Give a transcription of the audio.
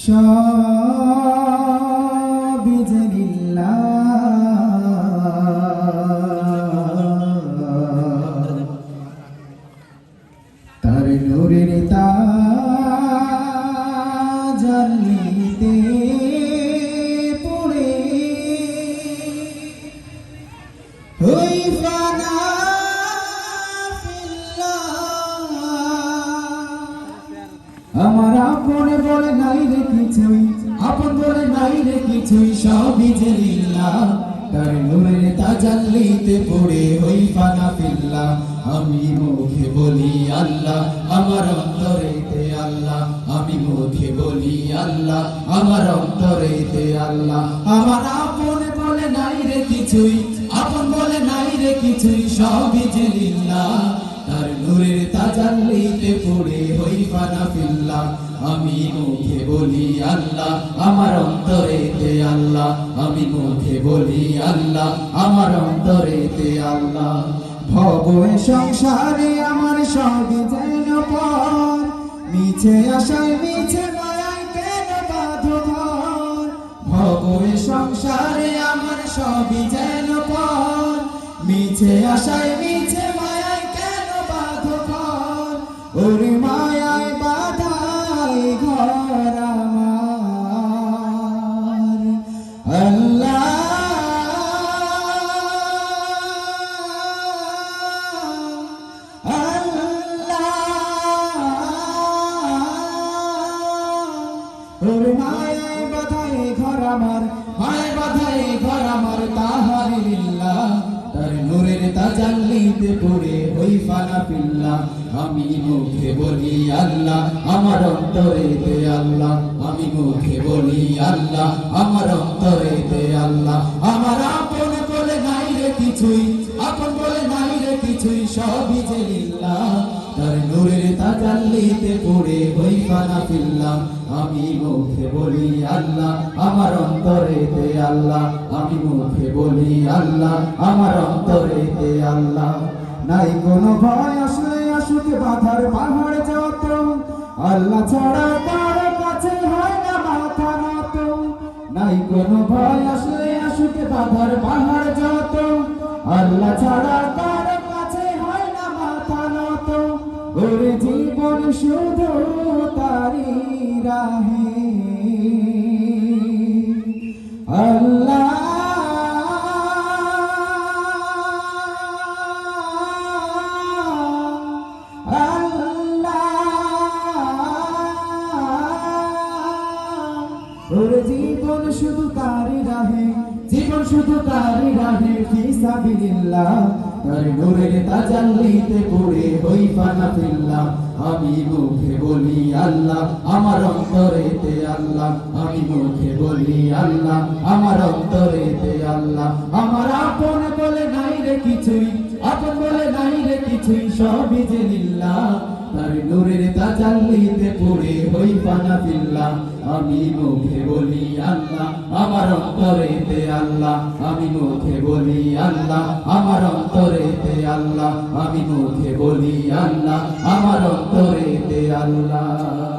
সবই যে লিল্লাহ তার নূরের তাজাল্লিতে পড়ে হই ফানা আমার আপন বলে নাই রে কিছুই, আপন বলে নাই রে কিছুই, সবই যে লিল্লাহ তার নূরের তাজাল্লিতে পড়ে হই ফানা ফিল্লাহ। আমি মুখে বলি আল্লাহ, আমার অন্তরেতে আল্লাহ, আমি মুখে বলি আল্লাহ, আমার অন্তরেতে আল্লাহ। আমার আপন বলে নাই রে কিছুই, আপন বলে নাই রে কিছুই, সবই যে লিল্লাহ তার নূরের তাজাল্লিতে পড়ে হই ফানা ফিল্লাহ। আমি মুখে বলি আল্লাহ, আমার অন্তরেতে আল্লাহ, আমি মুখে বলি আল্লাহ, আমার অন্তরেতে আল্লাহ। ভব সংসারে আমার সবই যেন পর, মিছে আশায় মিছে মায়ায় কেন বাঁধো ঘর। ভব সংসারে আমার সবই যেন পর, মিছে আশায় মিছে মায়ায় কেন বাঁধো ঘর। ওরে মায়ায় বাঁধাই ঘর আমার আল্লাহ মায়ায় বাধায় ঘর আমার, মায়ায় বাধায় ঘর আমার, তাহারি লিল্লাহ তার নূরের তাজাল্লিতে পড়ে হই ফানা ফিল্লাহ। আমি মুখে বলি আল্লাহ, আমার অন্তরেতে আল্লাহ, আমি মুখে বলি আল্লাহ, আমার অন্তরেতে আল্লাহ। আমার আপন বলে নাই রে কিছুই, আপন বলে নাই রে কিছুই, সবই যে লিল্লাহ তার নূরের তাজাল্লিতে পড়ে হই ফানা ফিল্লাহ। আমি মুখে বলি আল্লাহ, আমার অন্তরেতে আল্লাহ, আমি মুখে বলি আল্লাহ, আমার অন্তরেতে আল্লাহ। নাই কোনো ভয় আসলে আসুক বাধার পাহাড় যত, আল্লাহ ছাড়া কারো কাছে হয় না মাথা নত। নাই কোনো ভয় আসলে আসুক বাধার পাহাড় যত, আল্লাহ ছাড়া কারো কাছে হয় না মাথা নত। ওরে জীবন শুধু তারি রাহে আল্লাহ ওরে জীবন শুধু তারি রাহে, জীবন শুধু তারি রাহে ফি সাবিলিল্লাহ তার নূরের তাজাল্লিতে পড়ে হই ফানা ফিল্লাহ। আমি মুখে বলি আল্লাহ, আমার অন্তরেতে আল্লাহ, আমি মুখে বলি আল্লাহ, আমার অন্তরেতে আল্লাহ। আমার আপন বলে নাই রে কিছুই, আপন বলে নাই রে কিছুই, সবই যে লিল্লাহ তার নূরের তাজাল্লিতে পড়ে হই ফানা ফিল্লাহ। আমি মুখে বলি আল্লাহ, আমার অন্তরেতে আল্লাহ, আমি মুখে বলি আল্লাহ, আমার অন্তরেতে আল্লাহ, আমি মুখে বলি আল্লাহ, আমার অন্তরেতে আল্লাহ।